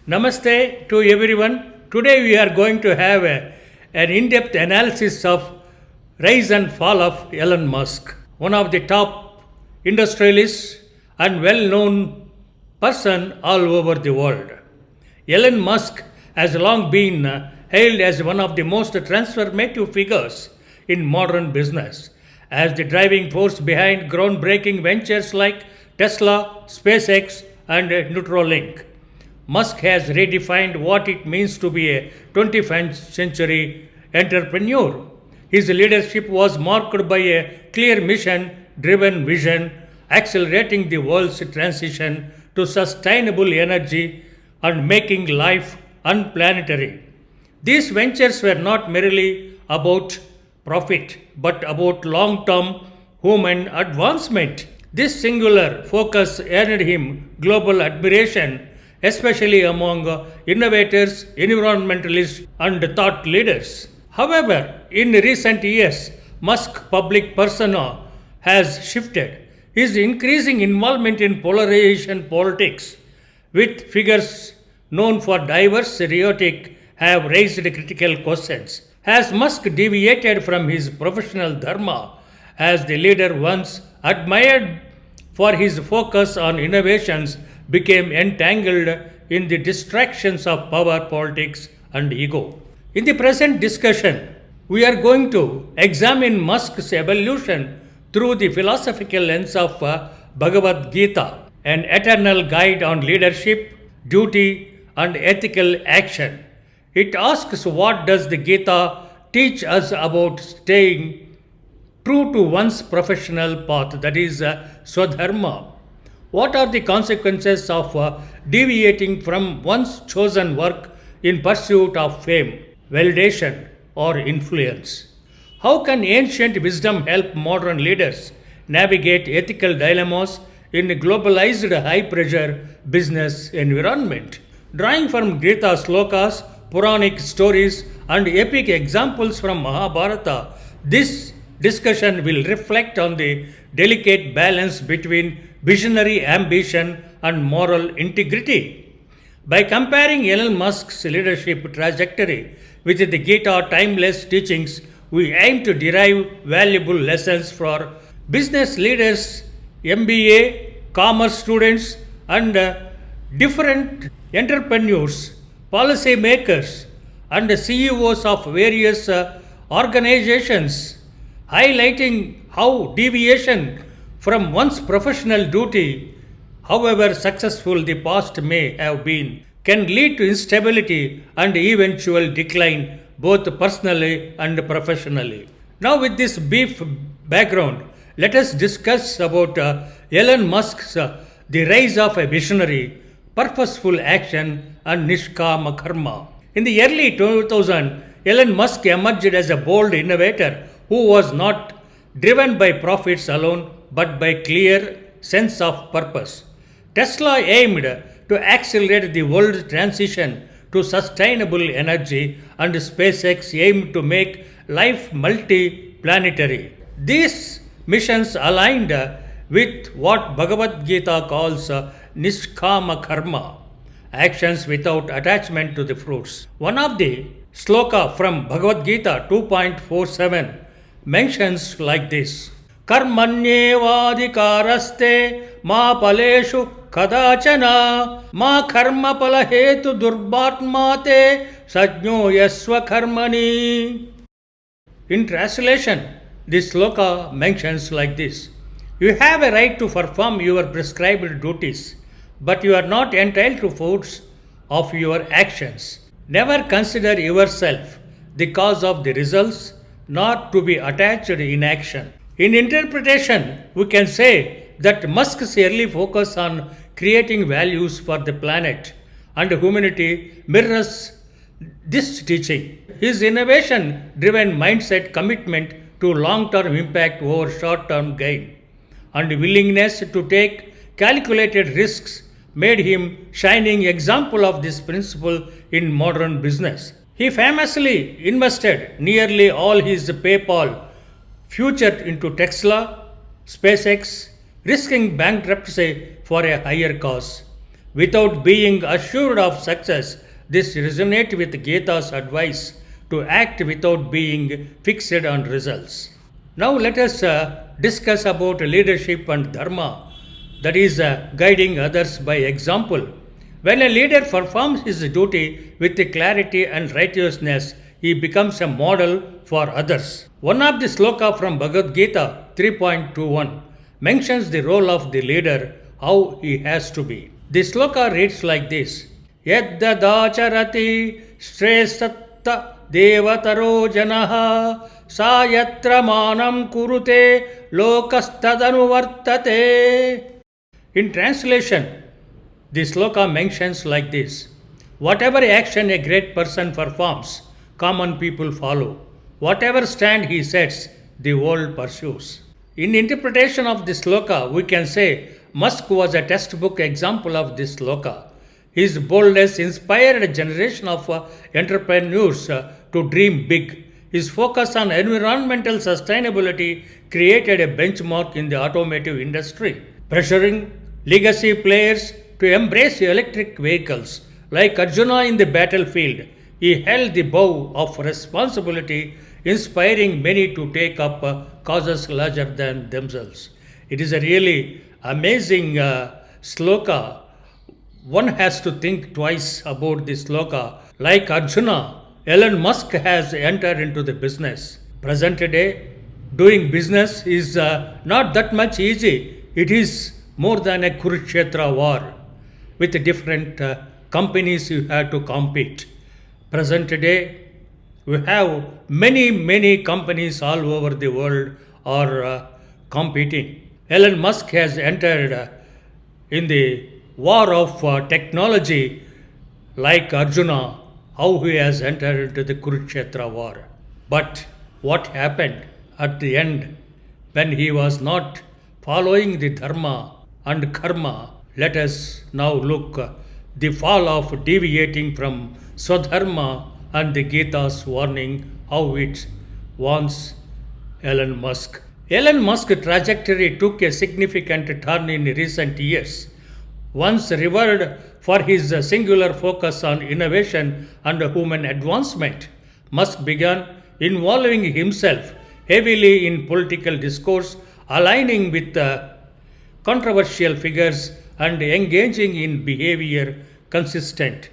Namaste to everyone. Today we are going to have an in-depth analysis of rise and fall of Elon Musk, one of the top industrialists and well-known person all over the world. Elon Musk has long been hailed as one of the most transformative figures in modern business, as the driving force behind groundbreaking ventures like Tesla, SpaceX, and Neuralink. Musk has redefined what it means to be a 21st century entrepreneur. His leadership was marked by a clear mission-driven vision, accelerating the world's transition to sustainable energy and making life unplanetary. These ventures were not merely about profit, but about long-term human advancement. This singular focus earned him global admiration, especially among innovators, environmentalists, and thought leaders. However, in recent years, Musk's public persona has shifted. His increasing involvement in polarization politics, with figures known for diverse rhetoric, have raised critical questions. Has Musk deviated from his professional dharma as the leader once admired for his focus on innovations became entangled in the distractions of power, politics, and ego? In the present discussion, we are going to examine Musk's evolution through the philosophical lens of Bhagavad Gita, an eternal guide on leadership, duty, and ethical action. It asks, what does the Gita teach us about staying true to one's professional path, that is Swadharma? What are the consequences of deviating from one's chosen work in pursuit of fame, validation, or influence? How can ancient wisdom help modern leaders navigate ethical dilemmas in a globalized high-pressure business environment? Drawing from Gita slokas, Puranic stories, and epic examples from Mahabharata, this discussion will reflect on the delicate balance between visionary ambition and moral integrity. By comparing Elon Musk's leadership trajectory with the Gita timeless teachings, we aim to derive valuable lessons for business leaders, MBA, commerce students, and different entrepreneurs, policy makers, and CEOs of various organizations, highlighting how deviation from one's professional duty, however successful the past may have been, can lead to instability and eventual decline both personally and professionally. Now, with this brief background, let us discuss about Elon Musk's the rise of a visionary, purposeful action and nishkama karma. In the early 2000s, Elon Musk emerged as a bold innovator who was not driven by profits alone but by clear sense of purpose. Tesla aimed to accelerate the world's transition to sustainable energy, and SpaceX aimed to make life multi-planetary. These missions aligned with what Bhagavad Gita calls nishkama karma, actions without attachment to the fruits. One of the sloka from Bhagavad Gita 2.47 mentions like this: Karmanyevadhikaraste ma paleshu kadachana ma karma palahetu durbatmate sajno yasva karmani. In translation, this sloka mentions like this: you have a right to perform your prescribed duties, but you are not entitled to fruits of your actions. Never consider yourself the cause of the results, nor to be attached in action. In interpretation, we can say that Musk's early focus on creating values for the planet and humanity mirrors this teaching. His innovation-driven mindset, commitment to long-term impact over short-term gain, and willingness to take calculated risks made him shining example of this principle in modern business. He famously invested nearly all his PayPal future into Tesla, SpaceX, risking bankruptcy for a higher cause. without being assured of success. This resonates with Gita's advice to act without being fixed on results. Now let us discuss about leadership and Dharma, that is guiding others by example. When a leader performs his duty with clarity and righteousness, he becomes a model for others. One of the sloka from Bhagavad Gita 3.21 mentions the role of the leader, how he has to be. The sloka reads like this: Yaddadacharati sresatta devataro janaha sayatra manam kurute lokastadanuvartate. In translation, the sloka mentions like this: whatever action a great person performs, common people follow. Whatever stand he sets, the world pursues. In interpretation of this sloka, we can say Musk was a textbook example of this sloka. His boldness inspired a generation of entrepreneurs to dream big. His focus on environmental sustainability created a benchmark in the automotive industry, pressuring legacy players to embrace electric vehicles. Like Arjuna in the battlefield, he held the bow of responsibility, inspiring many to take up causes larger than themselves. It is a really amazing sloka. One has to think twice about this sloka. Like Arjuna, Elon Musk has entered into the business. Present day, doing business is not that much easy. It is more than a Kurukshetra war. With different companies you have to compete. Present day, we have many companies all over the world are competing. Elon Musk has entered in the war of technology like Arjuna, how he has entered into the Kurukshetra war. But what happened at the end when he was not following the Dharma and Karma? Let us now look the fall of deviating from Swadharma and the Gita's warning, how it warns Elon Musk. Elon Musk's trajectory took a significant turn in recent years. Once revered for his singular focus on innovation and human advancement, Musk began involving himself heavily in political discourse, aligning with controversial figures and engaging in behavior consistent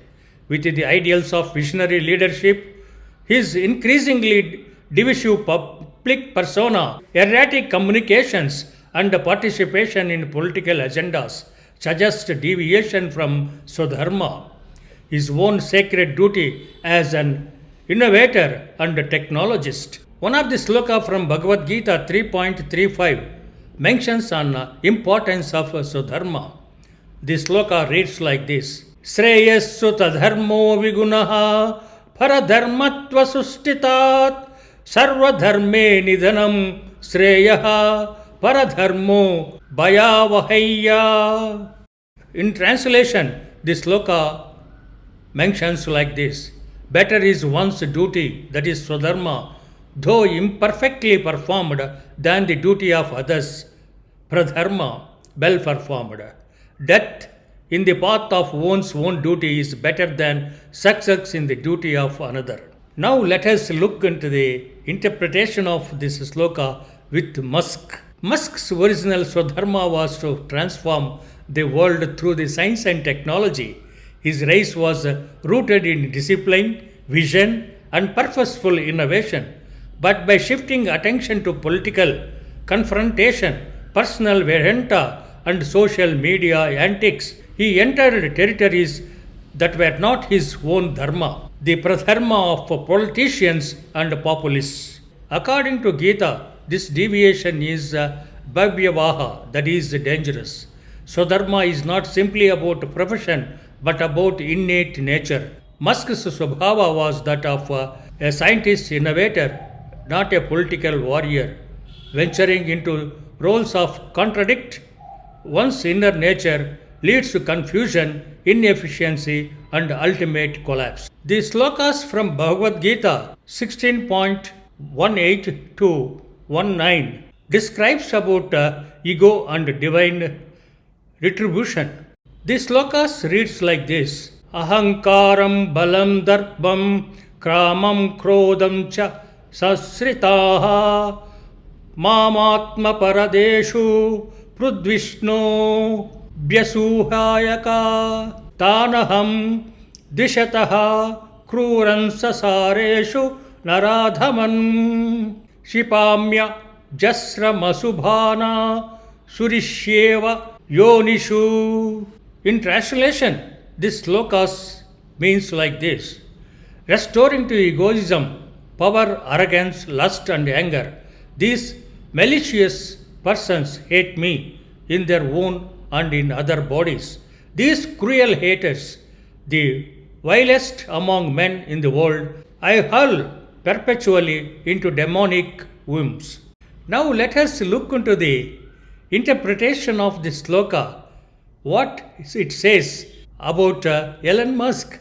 with the ideals of visionary leadership. His increasingly divisive public persona, erratic communications, and participation in political agendas suggest deviation from Swadharma, his own sacred duty as an innovator and technologist. One of the sloka from Bhagavad Gita 3.35 mentions on importance of Swadharma. The sloka reads like this: Shreyassu tadharmo vigunaha paradharmatva sustitat sarvadharme nidhanam shreyaha paradharmo bhayavahayya. In translation, the sloka mentions like this: better is one's duty, that is Swadharma, though imperfectly performed, than the duty of others, pradharma, well performed. Death in the path of one's own duty is better than success in the duty of another. Now let us look into the interpretation of this sloka with Musk. Musk's original Swadharma was to transform the world through the science and technology. His race was rooted in discipline, vision, and purposeful innovation. But by shifting attention to political confrontation, personal vendetta, and social media antics, he entered territories that were not his own dharma, the pradharma of politicians and populists. According to Gita, this deviation is bhavyavaha, that is dangerous. Swadharma is not simply about profession but about innate nature. Musk's swabhava was that of a scientist innovator, not a political warrior. Venturing into roles of contradict one's inner nature leads to confusion, inefficiency, and ultimate collapse. The slokas from Bhagavad Gita 16.18 to 19 describes about ego and divine retribution. This slokas reads like this: Ahankaram balam darbam kramam krodam cha sasritaha mamatma paradeshu prudvishno vyasuhayaka tanaham dishataha kruran sasareshu naradhaman shipamya jasra masubhana surishyeva yonishu. In translation, this slokas means like this: restoring to egoism, power, arrogance, lust and anger, these malicious persons hate me in their own and in other bodies. These cruel haters, the vilest among men in the world, I hurl perpetually into demonic wombs. Now let us look into the interpretation of this sloka, what it says about Elon Musk.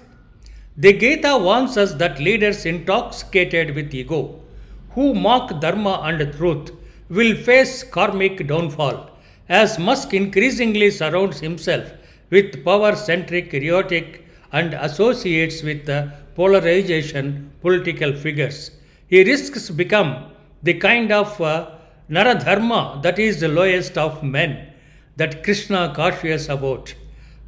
The Gita warns us that leaders intoxicated with ego, who mock Dharma and truth, will face karmic downfall, as Musk increasingly surrounds himself with power-centric rhetoric and associates with polarization political figures. He risks become the kind of Naradharma, that is the lowest of men, that Krishna cautions about,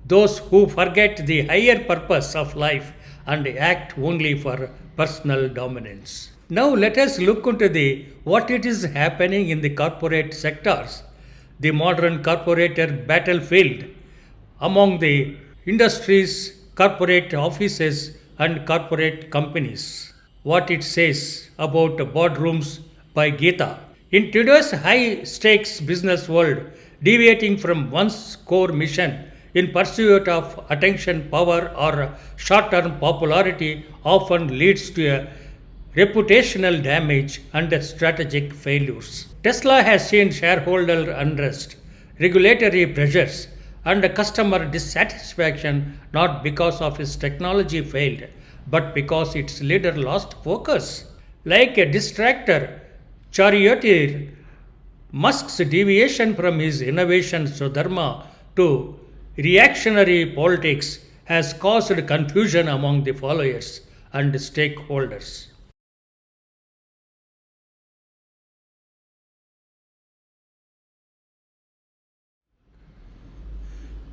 those who forget the higher purpose of life and act only for personal dominance. Now let us look into what it is happening in the corporate sectors, the modern corporate battlefield among the industries, corporate offices and corporate companies. What it says about boardrooms by Gita. In today's high-stakes business world, deviating from one's core mission in pursuit of attention, power, or short-term popularity often leads to a reputational damage and strategic failures. Tesla has seen shareholder unrest, regulatory pressures, and customer dissatisfaction not because of its technology failed, but because its leader lost focus. Like a distractor charioteer, Musk's deviation from his innovation Dharma to reactionary politics has caused confusion among the followers and stakeholders.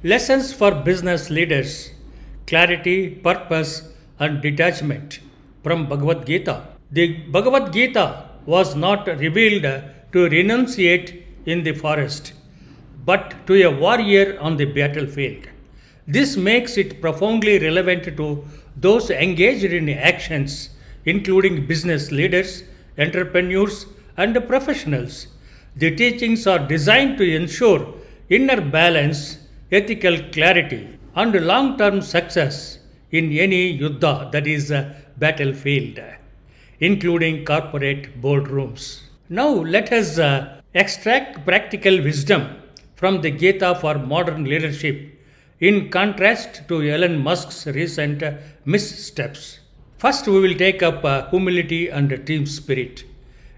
Lessons for business leaders: clarity, purpose, and detachment from Bhagavad Gita. The Bhagavad Gita was not revealed to renunciate in the forest, but to a warrior on the battlefield. This makes it profoundly relevant to those engaged in actions, including business leaders, entrepreneurs, and professionals. The teachings are designed to ensure inner balance, ethical clarity, and long term success in any yuddha, that is a battlefield, including corporate boardrooms. Now let us extract practical wisdom from the Gita for modern leadership in contrast to Elon Musk's recent missteps. First, we will take up humility and team spirit.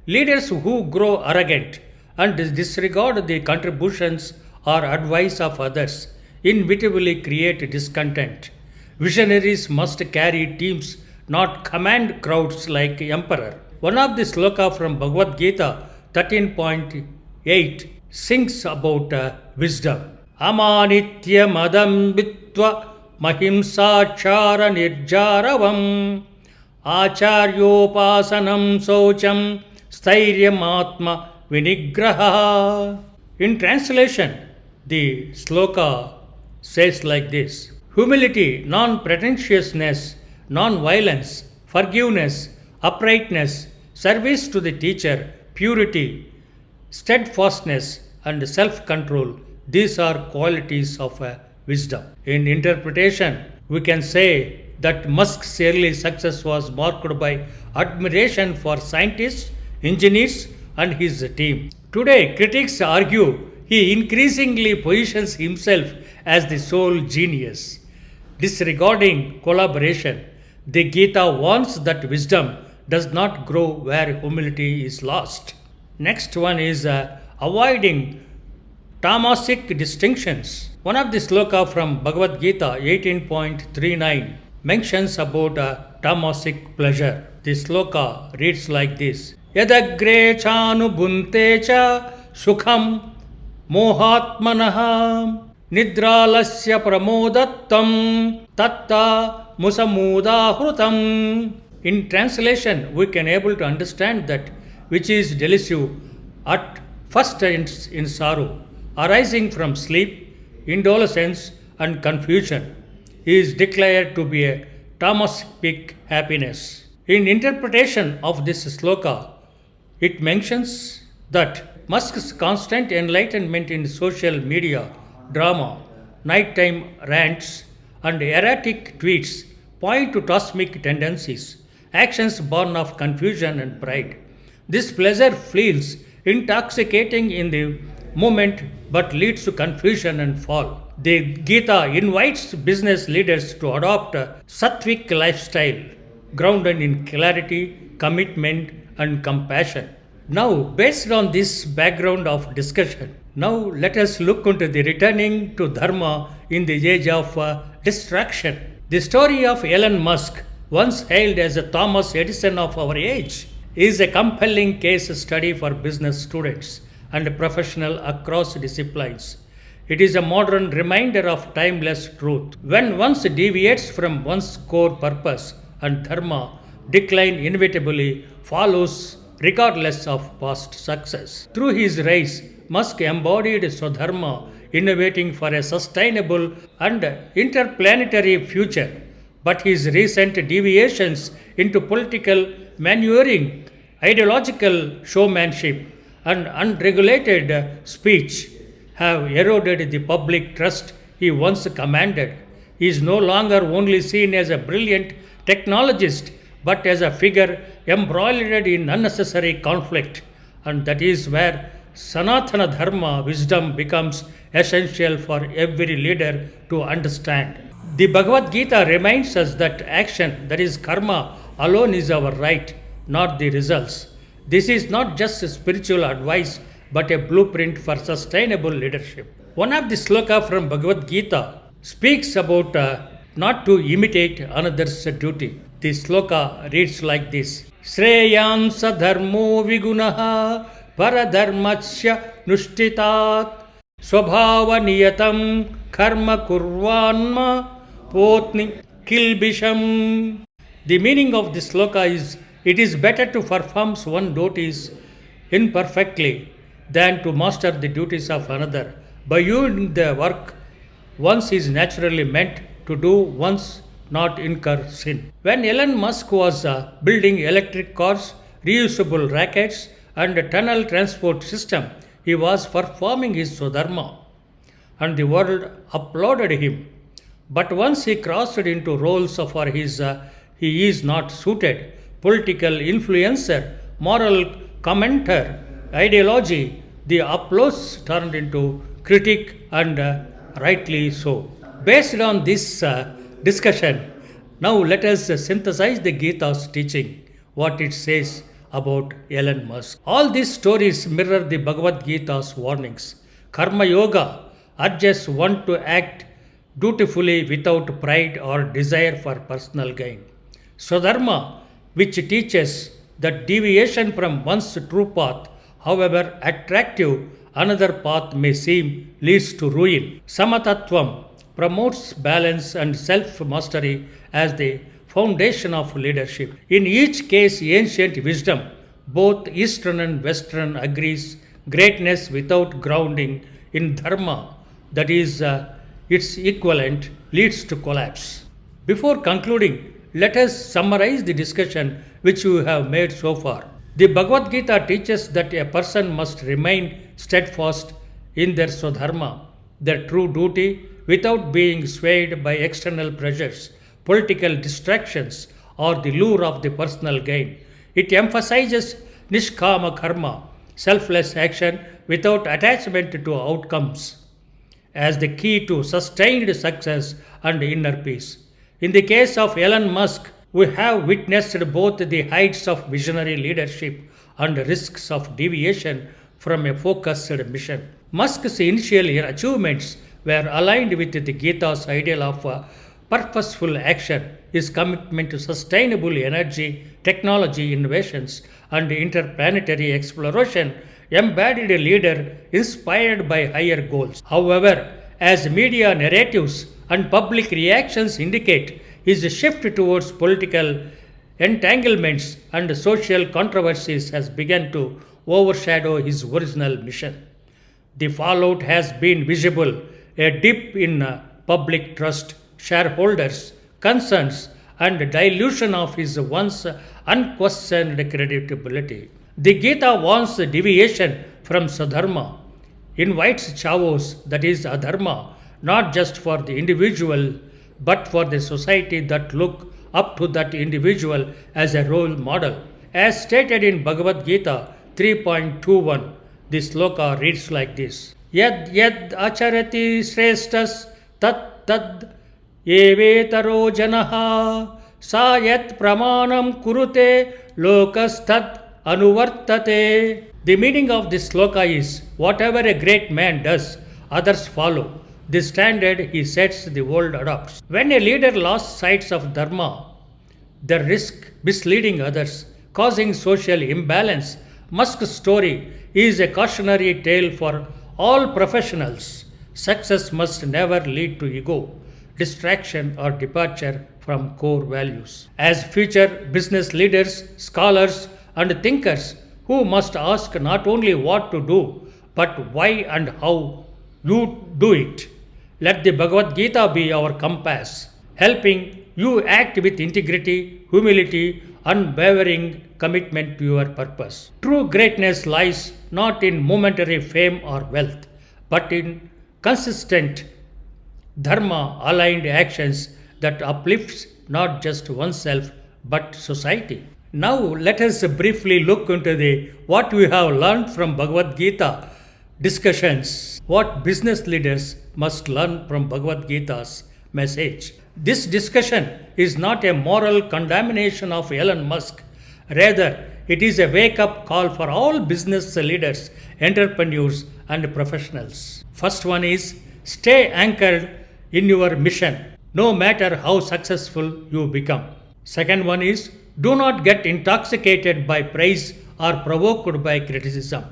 Leaders who grow arrogant and disregard the contributions or advice of others inevitably create discontent. Visionaries must carry teams, not command crowds like emperor. One of the sloka from Bhagavad Gita 13.8 sings about wisdom. Amanitya madam vitva mahimsachara nirjaravam acharyopasanam socham stairyam atma vinigraha. In translation, the sloka says like this: humility, non-pretentiousness, non-violence, forgiveness, uprightness, service to the teacher, purity, steadfastness, and self-control. These are qualities of wisdom. In interpretation, we can say that Musk's early success was marked by admiration for scientists, engineers, and his team. Today, critics argue he increasingly positions himself as the sole genius. Disregarding collaboration, the Gita warns that wisdom does not grow where humility is lost. Next one is avoiding tamasic distinctions. One of the sloka from Bhagavad Gita 18.39 mentions about a tamasic pleasure. The sloka reads like this: Yadagre chanubunte cha sukham mohatmanah nidralasya pramodattam tatta musamudahrutam. In translation, we can able to understand that which is delusive at first in sorrow, arising from sleep, indolence, and confusion, is declared to be a tamasic happiness. In interpretation of this sloka, it mentions that Musk's constant enlightenment in social media, drama, nighttime rants, and erratic tweets point to cosmic tendencies, actions born of confusion and pride. This pleasure feels intoxicating in the moment but leads to confusion and fall. The Gita invites business leaders to adopt a sattvic lifestyle grounded in clarity, commitment, and compassion. Now, based on this background of discussion, now let us look into the returning to Dharma in the age of distraction. The story of Elon Musk, once hailed as the Thomas Edison of our age, is a compelling case study for business students and professionals across disciplines. It is a modern reminder of timeless truth. When one deviates from one's core purpose and dharma, decline inevitably follows regardless of past success. Through his rise, Musk embodied Swadharma, innovating for a sustainable and interplanetary future. But his recent deviations into political maneuvering, ideological showmanship, and unregulated speech have eroded the public trust he once commanded. He is no longer only seen as a brilliant technologist, but as a figure embroiled in unnecessary conflict. And that is where Sanatana Dharma wisdom becomes essential for every leader to understand. The Bhagavad Gita reminds us that action, that is karma, alone is our right, not the results. This is not just spiritual advice, but a blueprint for sustainable leadership. One of the sloka from Bhagavad Gita speaks about not to imitate another's duty. The sloka reads like this: Shreyansa dharmo vigunaha paradharmasya nushtitat swabhava niyatam karma kurvanma potni kilbisham. The meaning of this sloka is: it is better to perform one's duties imperfectly than to master the duties of another. By doing the work once is naturally meant to do, once not incur sin. When Elon Musk was building electric cars, reusable rockets, and a tunnel transport system, he was performing his Swadharma, and the world applauded him. But once he crossed into roles for his he is not suited, political influencer, moral commenter, ideology, the applause turned into critique, and rightly so. Based on this discussion, now let us synthesize the Gita's teaching, what it says about Elon Musk. All these stories mirror the Bhagavad Gita's warnings. Karma Yoga urges one to act dutifully without pride or desire for personal gain. Swadharma, which teaches that deviation from one's true path, however attractive another path may seem, leads to ruin. Samatattvam promotes balance and self-mastery as the foundation of leadership. In each case, ancient wisdom, both Eastern and Western, agrees greatness without grounding in dharma, that is, its equivalent, leads to collapse. Before concluding, let us summarize the discussion which we have made so far. The Bhagavad Gita teaches that a person must remain steadfast in their Swadharma, their true duty, without being swayed by external pressures, political distractions, or the lure of the personal gain. It emphasizes nishkama karma, selfless action without attachment to outcomes, as the key to sustained success and inner peace. In the case of Elon Musk, we have witnessed both the heights of visionary leadership and risks of deviation from a focused mission. Musk's initial achievements were aligned with the Gita's ideal of purposeful action. His commitment to sustainable energy, technology innovations, and interplanetary exploration embodied a leader inspired by higher goals. However, as media narratives and public reactions indicate, his shift towards political entanglements and social controversies has begun to overshadow his original mission. The fallout has been visible, a dip in public trust, shareholders' concerns, and dilution of his once unquestioned credibility. The Gita warns deviation from Sadharma, invites chavos, that is adharma, not just for the individual but for the society that look up to that individual as a role model. As stated in Bhagavad Gita 3.21, the sloka reads like this: Yad yad acharati shreshtas tat tad evetaro janaha sa yat pramanam kurute lokas tat anuvartate. The meaning of this sloka is, whatever a great man does, others follow. This standard he sets, the world adopts. When a leader lost sight of Dharma, the risk misleading others, causing social imbalance, Musk's story is a cautionary tale for all professionals. Success must never lead to ego, distraction, or departure from core values. As future business leaders, scholars, and thinkers who must ask not only what to do, but why and how you do it. Let the Bhagavad Gita be our compass, helping you act with integrity, humility, unwavering commitment to your purpose. True greatness lies not in momentary fame or wealth, but in consistent dharma aligned actions that uplifts not just oneself but society. Now let us briefly look into what we have learned from Bhagavad Gita discussions, what business leaders must learn from Bhagavad Gita's message. This discussion is not a moral condemnation of Elon Musk. Rather, it is a wake-up call for all business leaders, entrepreneurs, and professionals. First one is, stay anchored in your mission, no matter how successful you become. Second one is, do not get intoxicated by praise or provoked by criticism.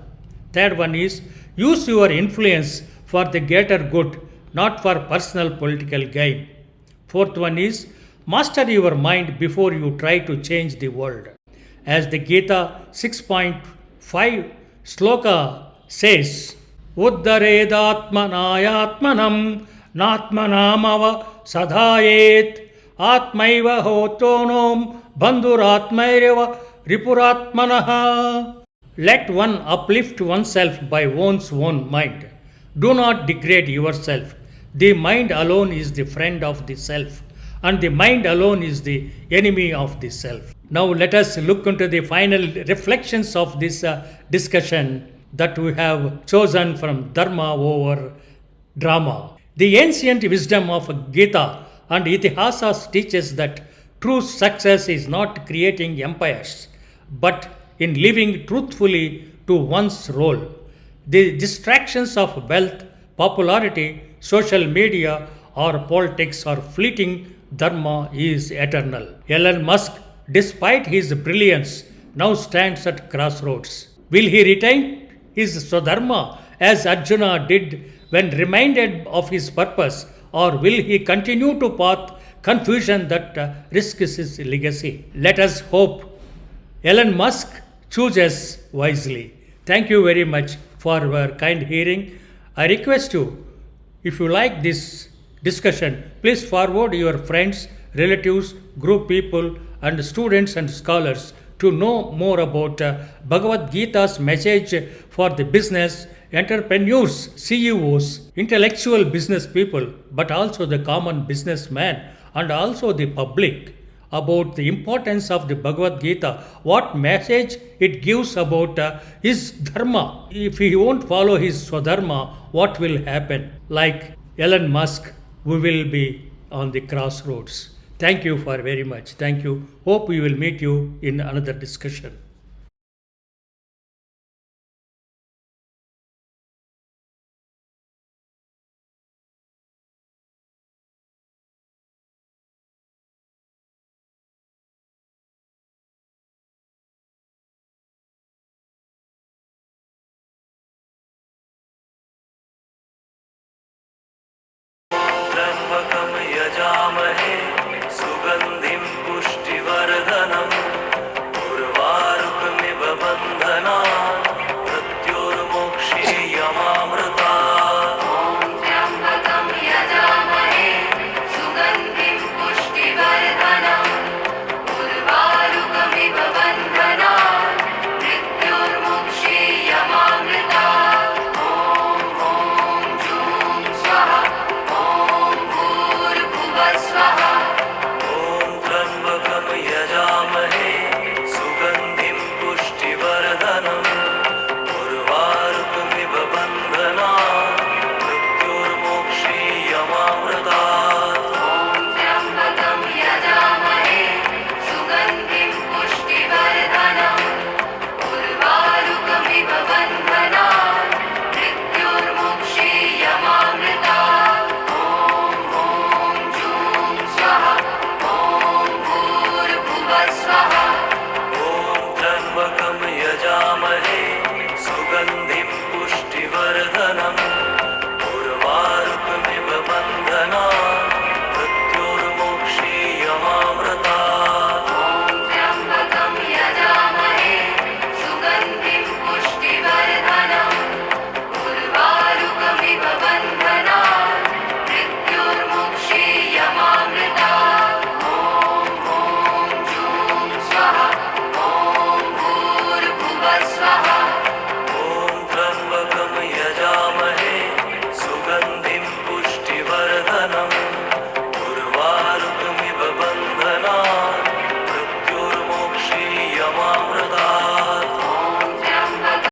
Third one is, use your influence for the greater good, not for personal political gain. Fourth one is, master your mind before you try to change the world. As the Gita 6.5 sloka says, Uddharedatmanayatmanam natmanamava sadhayet atmaiva hotonom bandhuratmaireva ripuratmanaha. Let one uplift oneself by one's own mind. Do not degrade yourself. The mind alone is the friend of the self, and the mind alone is the enemy of the self. Now let us look into the final reflections of this discussion that we have chosen from Dharma over drama. The ancient wisdom of Gita and Itihasas teaches that true success is not creating empires, but in living truthfully to one's role. The distractions of wealth, popularity, social media, or politics are fleeting. Dharma is eternal. Elon Musk, despite his brilliance, now stands at crossroads. Will he retain his Swadharma as Arjuna did when reminded of his purpose, or will he continue to path confusion that risks his legacy? Let us hope Elon Musk chooses wisely. Thank you very much for your kind hearing. I request you, if you like this discussion, please forward your friends, relatives, group people, and students and scholars to know more about Bhagavad Gita's message for the business, entrepreneurs, CEOs, intellectual business people, but also the common businessman and also the public, about the importance of the Bhagavad Gita, what message it gives about his dharma. If he won't follow his swadharma, what will happen? Like Elon Musk, we will be on the crossroads. Thank you for very much. Thank you. Hope we will meet you in another discussion.